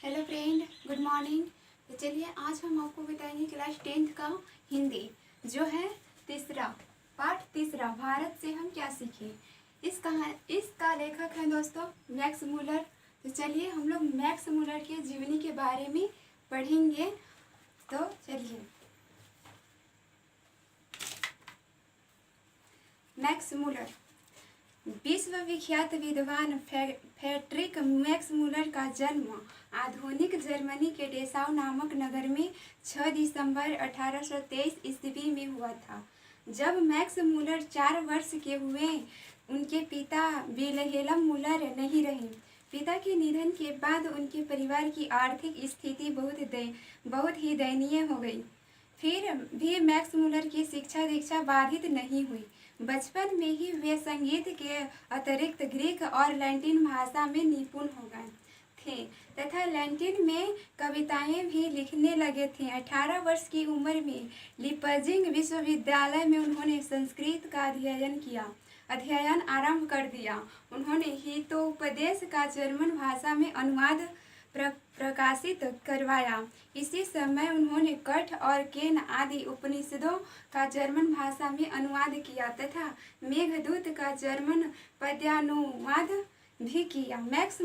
Hello friend, good morning. तो चलिए आज हम आपको बताएंगे क्लास 10th का हिंदी जो है पाठ तीसरा, भारत से हम क्या सीखें। इसका लेखक है दोस्तों मैक्स मूलर। तो चलिए हम लोग मैक्स मूलर के जीवनी के बारे में पढ़ेंगे। तो चलिए, मैक्स मूलर विश्व विख्यात विद्वान फ्रेडरिक मैक्स मूलर का जन्म आधुनिक जर्मनी के डेसाउ नामक नगर में 6 दिसंबर 1823 ईस्वी में हुआ था। जब मैक्स मूलर 4 वर्ष के हुए, उनके पिता विल्हेल्म मूलर नहीं रहे। पिता के निधन के बाद उनके परिवार की आर्थिक स्थिति बहुत ही दयनीय हो गई। फिर भी मैक्स मूलर की शिक्षा दीक्षा बाधित नहीं हुई। बचपन में ही वे संगीत के अतिरिक्त ग्रीक और लैटिन भाषा में निपुण हो गए थे तथा लैटिन में कविताएं भी लिखने लगे थे। 18 वर्ष की उम्र में लीपजिग विश्वविद्यालय में उन्होंने संस्कृत का अध्ययन आरंभ कर दिया। उन्होंने हितोपदेश का जर्मन भाषा में अनुवाद प्रकाशित करवाया। इसी समय उन्होंने कठ और केन आदि उपनिषदों का जर्मन भाषा में अनुवाद किया तथा मेघदूत का जर्मन पद्यानुवाद भी किया। मैक्स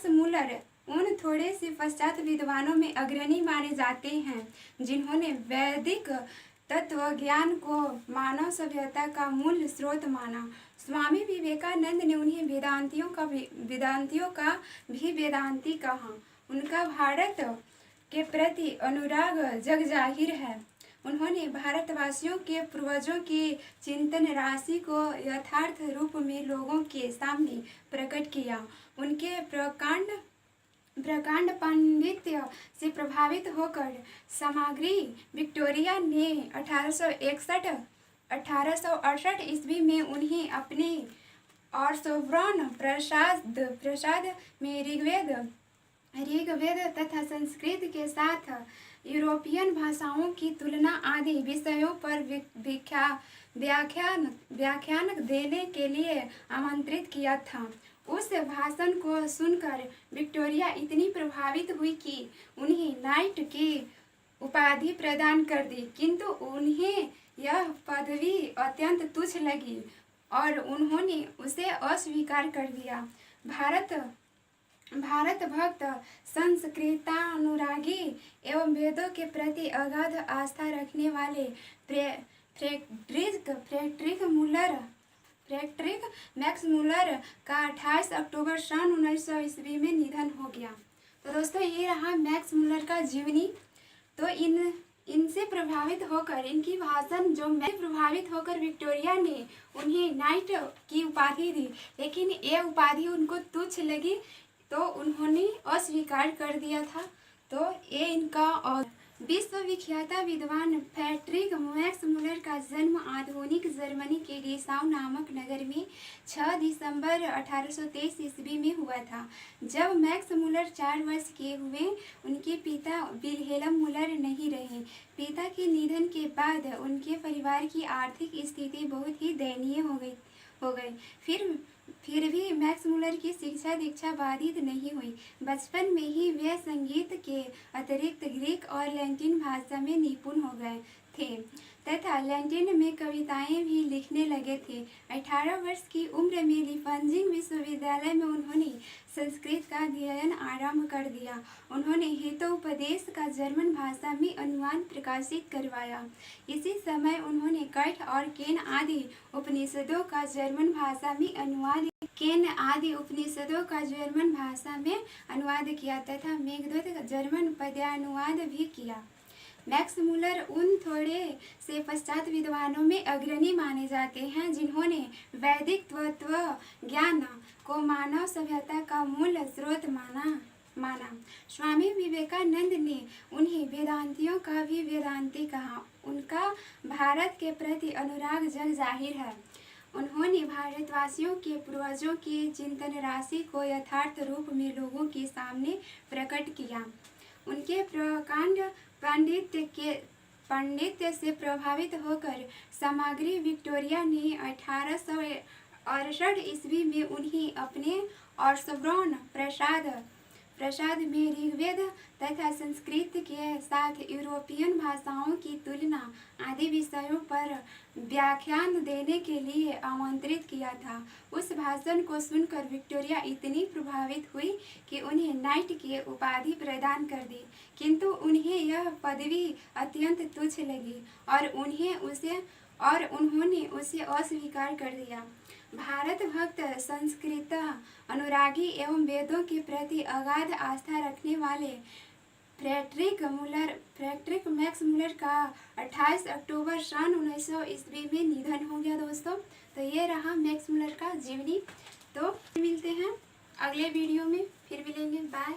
मूलर उन थोड़े से पश्चात विद्वानों में अग्रणी माने जाते हैं जिन्होंने वैदिक तत्वज्ञान को मानव सभ्यता का मूल स्रोत माना। स्वामी विवेकानंद ने उन्हें वेदांतियों का भी वेदांती कहा। उनका भारत के प्रति अनुराग जग जाहिर है। उन्होंने भारतवासियों के पूर्वजों की चिंतन राशि को यथार्थ रूप में लोगों के सामने प्रकट किया। उनके प्रकांड पांडित्य से प्रभावित होकर सामग्री विक्टोरिया ने 1868 ईस्वी में उन्हें अपने ऑर्सोब्रॉन प्रसाद में ऋग्वेद तथा संस्कृत के साथ यूरोपियन भाषाओं की तुलना आदि विषयों पर व्याख्यान देने के लिए आमंत्रित किया था। उस भाषण को सुनकर विक्टोरिया इतनी प्रभावित हुई कि उन्हें नाइट की उपाधि प्रदान कर दी, किंतु उन्हें यह पदवी अत्यंत तुच्छ लगी और उन्होंने उसे अस्वीकार कर दिया। भारत भक्त, संस्कृतानुरागी एवं वेदों के प्रति अगाध आस्था रखने वाले फ्रेडरिक मैक्स मूलर का 28 अक्टूबर सन 1900 ईस्वी में निधन हो गया। तो दोस्तों, ये रहा मैक्स मूलर का जीवनी। तो इनसे प्रभावित होकर, इनकी भाषण जो मैं प्रभावित होकर विक्टोरिया ने उन्हें नाइट की उपाधि दी, लेकिन ये उपाधि उनको तुच्छ लगी तो उन्होंने अस्वीकार कर दिया था। तो ये इनका और विश्व विख्यात विद्वान फ्रेडरिक मैक्स मूलर का जन्म आधुनिक जर्मनी के डेसाउ नामक नगर में 6 दिसंबर 1823 ईस्वी में हुआ था। जब मैक्स मूलर 4 वर्ष के हुए, उनके पिता विल्हेल्म मूलर नहीं रहे। पिता के निधन के बाद उनके परिवार की आर्थिक स्थिति बहुत ही दयनीय हो गई। फिर भी मैक्स मूलर की शिक्षा दीक्षा बाधित नहीं हुई। बचपन में ही वे संगीत के अतिरिक्त ग्रीक और लैटिन भाषा में निपुण हो गए थे तथा लैटिन में कविताएं भी लिखने लगे थे। 18 वर्ष की उम्र में लीपजिग विश्वविद्यालय में उन्होंने संस्कृत का अध्ययन आरंभ कर दिया। उन्होंने हितोपदेश का जर्मन भाषा में अनुवाद प्रकाशित करवाया। इसी समय उन्होंने कठ और केन आदि उपनिषदों का जर्मन भाषा में अनुवाद किया तथा मेघदूत का जर्मन पद्यानुवाद भी किया। मैक्स मूलर उन थोड़े से पश्चात विद्वानों में अग्रणी माने जाते हैं जिन्होंने वैदिक तत्व ज्ञान को मानव सभ्यता का मूल स्रोत माना। स्वामी विवेकानंद ने उन्हें वेदांतियों का भी वेदांती कहा। उनका भारत के प्रति अनुराग जग जाहिर है। उन्होंने भारतवासियों के पूर्वजों की चिंतन राशि को यथार्थ रूप में लोगों के सामने प्रकट किया। उनके प्रकांड पांडित्य से प्रभावित होकर सामग्री विक्टोरिया ने 1868 ईस्वी में उन्हें अपने ऑर्सोब्रॉन प्रसाद में ऋग्वेद तथा संस्कृत के साथ यूरोपियन भाषाओं की तुलना आदि विषयों पर व्याख्यान देने के लिए आमंत्रित किया था। उस भाषण को सुनकर विक्टोरिया इतनी प्रभावित हुई कि उन्हें नाइट की उपाधि प्रदान कर दी, किंतु उन्हें यह पदवी अत्यंत तुच्छ लगी और उन्होंने उसे अस्वीकार कर दिया। भारत भक्त, संस्कृत अनुरागी एवं वेदों के प्रति अगाध आस्था रखने वाले फ्रेडरिक मैक्स मूलर का 28 अक्टूबर सन 1900 ईस्वी में निधन हो गया दोस्तों। तो ये रहा मैक्स मूलर का जीवनी। तो मिलते हैं अगले वीडियो में, फिर मिलेंगे, बाय।